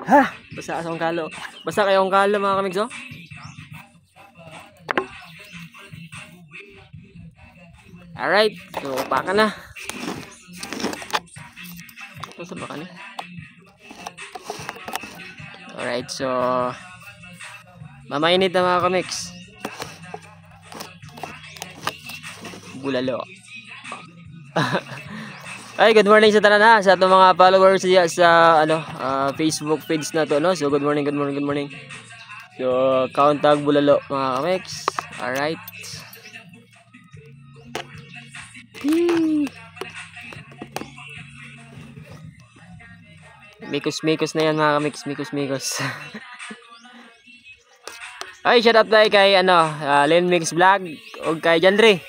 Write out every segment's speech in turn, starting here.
Ha! Basta asong kalo. Basta kayong kalo mga kamigs, oh. Alright. So, paka na. Ito ba ka na? Alright, so mamainit na mga kamigs. Bulalo. Ay, good morning sa tanan ha, sa atong mga followers diya sa Facebook page na to, no. So good morning. So countag bulalo mga kamigs. Alright. Mikos na yan mga kamigs, mikos. Ay, shout out tayo kay Len Mix Vlog o kay Janry.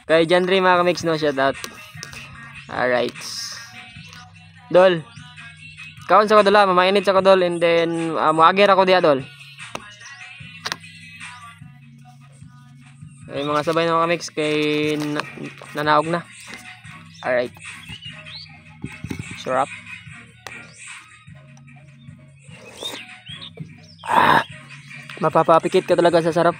Kay Janry mga kamigs, no, shout out. Alright. Dol. Kaon sa ko dol, mamainit sa ko dol, and then muagir ako diya dol. Ay mga sabay na mga kamigs kay nanaog na. Alright. Sarap. Mapapapikit ka talaga sa sarap.